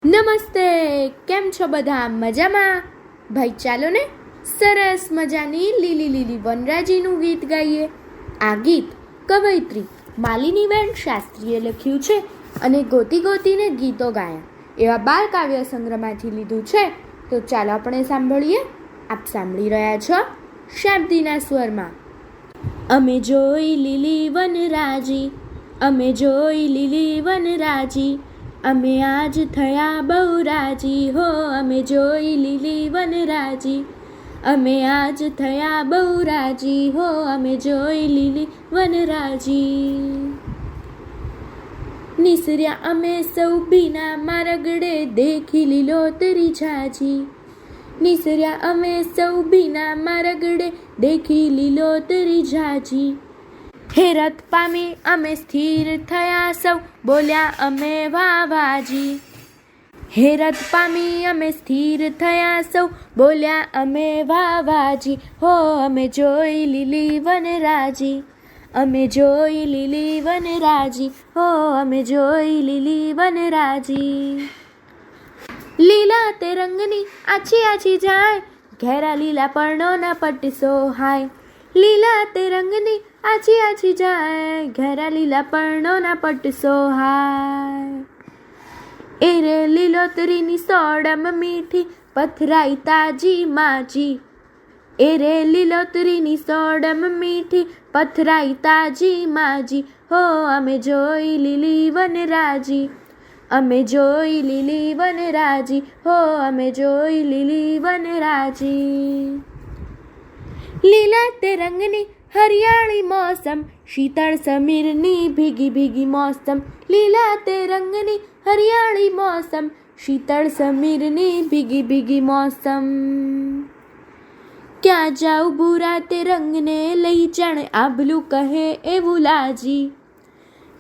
નમસ્તે, કેમ છો બધા? મજામાં? ભાઈ ચાલો ને સરસ મજાની લીલી લીલી વનરાજીનું ગીત ગાઈએ. આ ગીત કવયિત્રી માલિનીબેન શાસ્ત્રીએ લખ્યું છે અને ગોતી ગોતીને ગીતો ગાયા એવા બાળ કાવ્ય સંગ્રહમાંથી લીધું છે. તો ચાલો આપણે સાંભળીએ. આપ સાંભળી રહ્યા છો શાબ્દીના સ્વરમાં. અમે જોઈ લીલી વનરાજી, અમે જોઈ લીલી વનરાજી, અમે આજ થયા બહુ રાજી હો. અમે જોઈ લીલી વનરાજી, અમે આજ થયા બહુ રાજી હો. અમે જોઈ લીલી વનરાજી. નિસર્યા અમે સૌ ભીના મારગડે દેખી લીલોતરી ઝાજી. નિસર્યા અમે સૌ ભીના મારગડે દેખી લીલોતરી ઝાજી. હેરત પામી અમે સ્થિર થયા સૌ, બોલ્યા અમે વાવાજી. હેરત પામી અમે સ્થિર થયા સૌ, બોલ્યા અમે વાવાજી હો. અમે જોઈ લીલી વનરાજી, અમે જોઈ લીલી વનરાજી હો. અમે જોઈ લીલી વનરાજી. લીલા તે રંગની આછી આછી જાય, ઘેરા લીલા પર્ણોના પટ સોહાય. લીલા તે રંગની આછી આછી જાય, ઘેરા લીલા પર્ણોના પટ સોહાય. એરે લીલોતરીની સોડમ મીઠી, પથરાઈ તાજી માજી. એરે લીલોતરીની સોડમ મીઠી, પથરાઈ તાજી માજી હો. અમે જોઈ લીલી વનરાજી, અમે જોઈ લીલી વનરાજી હો. અમે જોઈ લીલી વનરાજી. લીલા તે રંગની હરિયાળી મોસમ, શીતળ સમીરની ભીગી ભીગી મોસમ. લીલા તે રંગની હરિયાળી મોસમ, શીતળ સમીરની ભીગી ભીગી મોસમ. ક્યાં જાઉં ભૂરા તે રંગને લઈ, જાણે આભલું કહે એવું લાજી.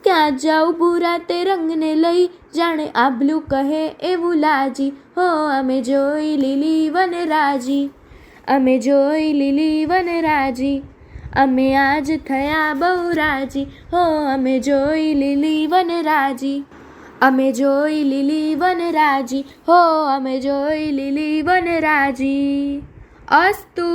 ક્યાં જાઉં ભૂરા તે રંગને લઈ, જાણે આભલું કહે એવું લાજી હો. અમે જોઈ લીલી વનરાજી, અમે જોઈ લીલી વનરાજી, અમે આજ થયા બહુ રાજી હો. અમે જોઈ લીલી વનરાજી, અમે જોઈ લીલી વનરાજી હો. અમે જોઈ લીલી વનરાજી. અસ્તુ.